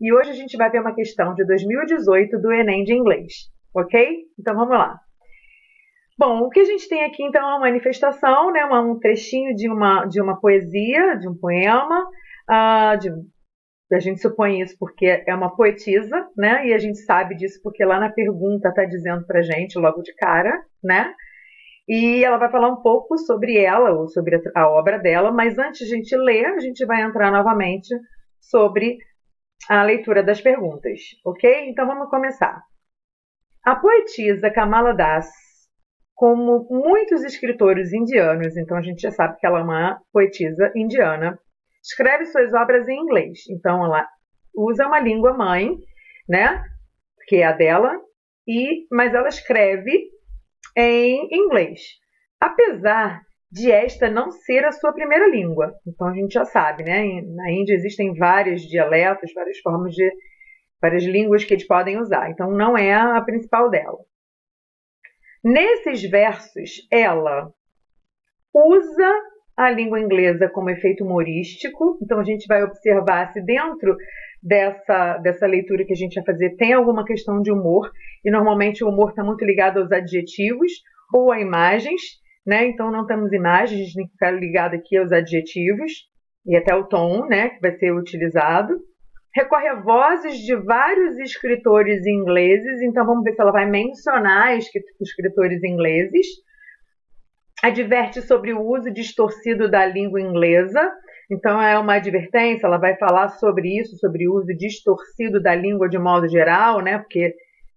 E hoje a gente vai ver uma questão de 2018 do Enem de inglês, ok? Então vamos lá. Bom, o que a gente tem aqui então é uma manifestação, né? Um trechinho de uma poesia, de um poema, a gente supõe isso porque é uma poetisa, né? E a gente sabe disso porque lá na pergunta está dizendo pra gente logo de cara, né? E ela vai falar um pouco sobre ela, ou sobre a obra dela, mas antes de a gente ler, a gente vai entrar novamente sobre a leitura das perguntas, ok? Então vamos começar. A poetisa Kamala Das, como muitos escritores indianos, então a gente já sabe que ela é uma poetisa indiana, escreve suas obras em inglês. Então ela usa uma língua mãe, né, que é a dela, mas ela escreve em inglês, apesar de esta não ser a sua primeira língua. Então a gente já sabe, né? Na Índia existem vários dialetos, várias línguas que eles podem usar. Então não é a principal dela. Nesses versos, ela usa a língua inglesa como efeito humorístico. Então a gente vai observar se dentro dessa leitura que a gente vai fazer tem alguma questão de humor, e normalmente o humor está muito ligado aos adjetivos ou a imagens, né? Então não temos imagens, a gente tem que ficar ligado aqui aos adjetivos e até o tom, né, que vai ser utilizado. Recorre a vozes de vários escritores ingleses, então vamos ver se ela vai mencionar escritores ingleses. Adverte sobre o uso distorcido da língua inglesa, então é uma advertência, ela vai falar sobre isso, sobre o uso distorcido da língua de modo geral, né? Porque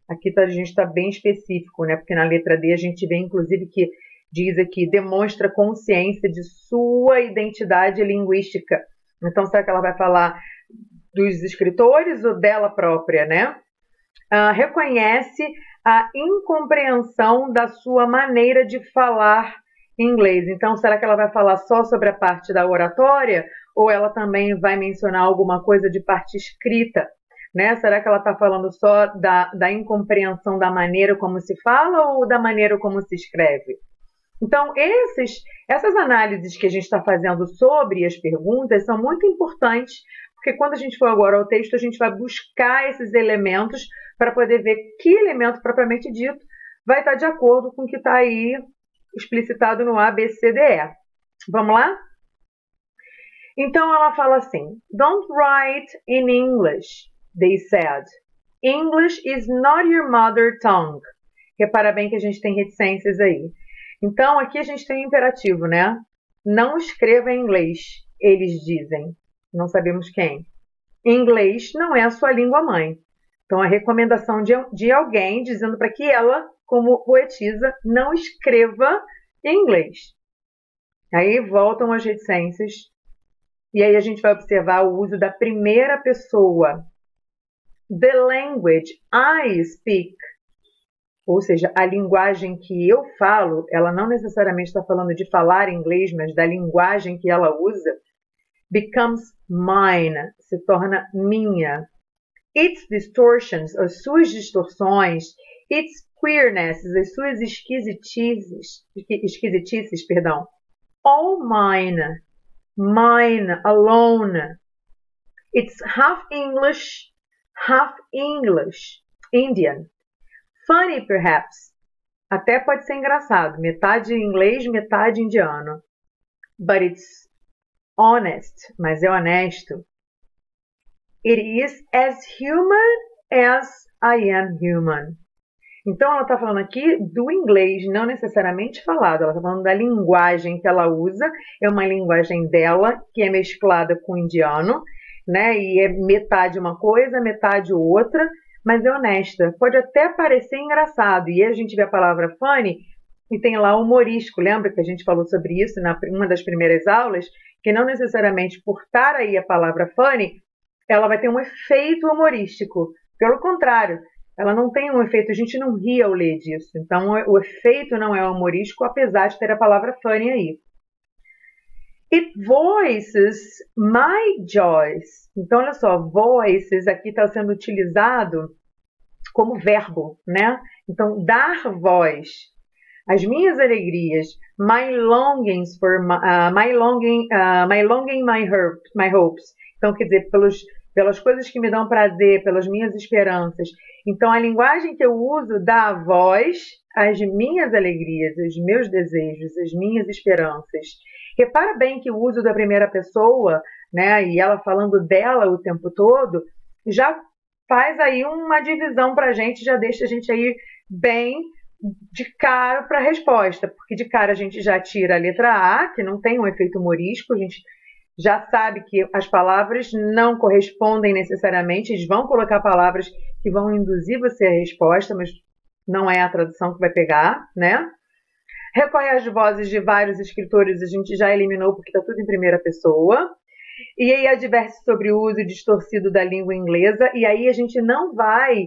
aqui a gente está bem específico, né? Porque na letra D a gente vê, inclusive, que diz aqui, demonstra consciência de sua identidade linguística. Então, será que ela vai falar dos escritores ou dela própria, né? Reconhece a incompreensão da sua maneira de falar inglês. Então, será que ela vai falar só sobre a parte da oratória ou ela também vai mencionar alguma coisa de parte escrita, né? Será que ela está falando só da incompreensão da maneira como se fala ou da maneira como se escreve? Então, essas análises que a gente está fazendo sobre as perguntas são muito importantes, porque quando a gente for agora ao texto, a gente vai buscar esses elementos para poder ver que elemento propriamente dito vai estar de acordo com o que está aí explicitado no A, B, C, D, E. Vamos lá? Então ela fala assim: Don't write in English, they said. English is not your mother tongue. Repara bem que a gente tem reticências aí. Então aqui a gente tem um imperativo, né? Não escreva em inglês, eles dizem. Não sabemos quem. Inglês não é a sua língua mãe. Então a recomendação de alguém dizendo para que ela, como poetisa, não escreva em inglês. Aí voltam as reticências. E aí a gente vai observar o uso da primeira pessoa. The language I speak. Ou seja, a linguagem que eu falo, ela não necessariamente está falando de falar inglês, mas da linguagem que ela usa, becomes mine, se torna minha. Its distortions, as suas distorções, its queerness, as suas esquisitices, all mine, mine, alone. It's half English, Indian. Funny, perhaps. Até pode ser engraçado, metade inglês, metade indiano. But it's honest, mas é honesto. It is as human as I am human. Então ela está falando aqui do inglês, não necessariamente falado, ela está falando da linguagem que ela usa, é uma linguagem dela, que é mesclada com o indiano, né? E é metade uma coisa, metade outra, mas é honesta. Pode até parecer engraçado, e a gente vê a palavra funny, e tem lá humorístico, lembra que a gente falou sobre isso em uma das primeiras aulas, que não necessariamente por estar aí a palavra funny, ela vai ter um efeito humorístico. Pelo contrário, ela não tem um efeito, a gente não ri ao ler disso. Então, o efeito não é humorístico, apesar de ter a palavra funny aí. It voices my joys. Então, olha só, voices aqui está sendo utilizado como verbo, né? Então, dar voz. As minhas alegrias, my longings my hopes. Então, quer dizer, pelas coisas que me dão prazer, pelas minhas esperanças. Então, a linguagem que eu uso dá voz às minhas alegrias, aos meus desejos, às minhas esperanças. Repara bem que o uso da primeira pessoa, né, e ela falando dela o tempo todo, já faz aí uma divisão para a gente, já deixa a gente aí bem de cara para a resposta, porque de cara a gente já tira a letra A, que não tem um efeito humorístico, a gente já sabe que as palavras não correspondem necessariamente, eles vão colocar palavras que vão induzir você à resposta, mas não é a tradução que vai pegar, né? Recorre às vozes de vários escritores, a gente já eliminou porque está tudo em primeira pessoa. E aí adverte sobre o uso distorcido da língua inglesa, e aí a gente não vai,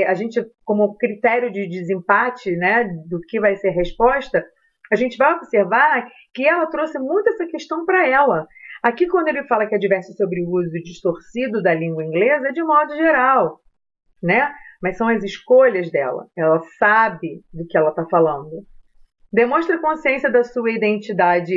a gente, como critério de desempate, né, do que vai ser a resposta, a gente vai observar que ela trouxe muito essa questão para ela. Aqui, quando ele fala que adverte sobre o uso distorcido da língua inglesa, é de modo geral, né? Mas são as escolhas dela. Ela sabe do que ela está falando. Demonstra consciência da sua identidade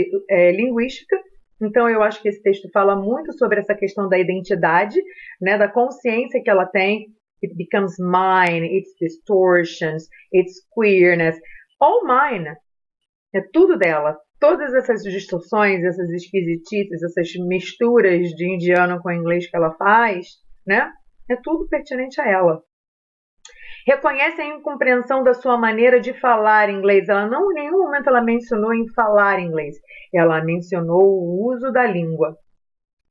linguística. Então, eu acho que esse texto fala muito sobre essa questão da identidade, né? Da consciência que ela tem. It becomes mine, it's distortions, it's queerness. All mine. É tudo dela. Todas essas distorções, essas esquisitices, essas misturas de indiano com inglês que ela faz, né? É tudo pertinente a ela. Reconhece a incompreensão da sua maneira de falar inglês. Ela não, em nenhum momento ela mencionou em falar inglês. Ela mencionou o uso da língua.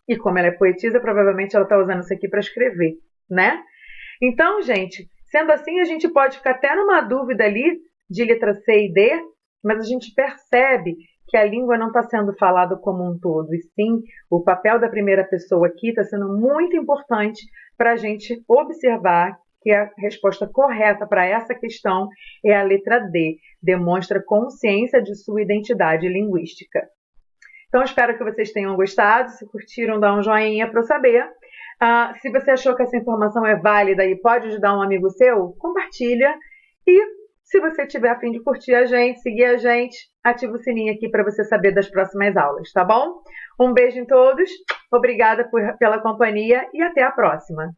E como ela é poetisa, provavelmente ela está usando isso aqui para escrever, né? Então, gente, sendo assim, a gente pode ficar até numa dúvida ali de letra C e D, mas a gente percebe que a língua não está sendo falada como um todo, e sim, o papel da primeira pessoa aqui está sendo muito importante para a gente observar que a resposta correta para essa questão é a letra D, demonstra consciência de sua identidade linguística. Então, espero que vocês tenham gostado, se curtiram, dá um joinha para eu saber. Se você achou que essa informação é válida e pode ajudar um amigo seu, compartilha. E se você tiver a fim de curtir a gente, seguir a gente, ativa o sininho aqui para você saber das próximas aulas, tá bom? Um beijo em todos, obrigada pela companhia e até a próxima!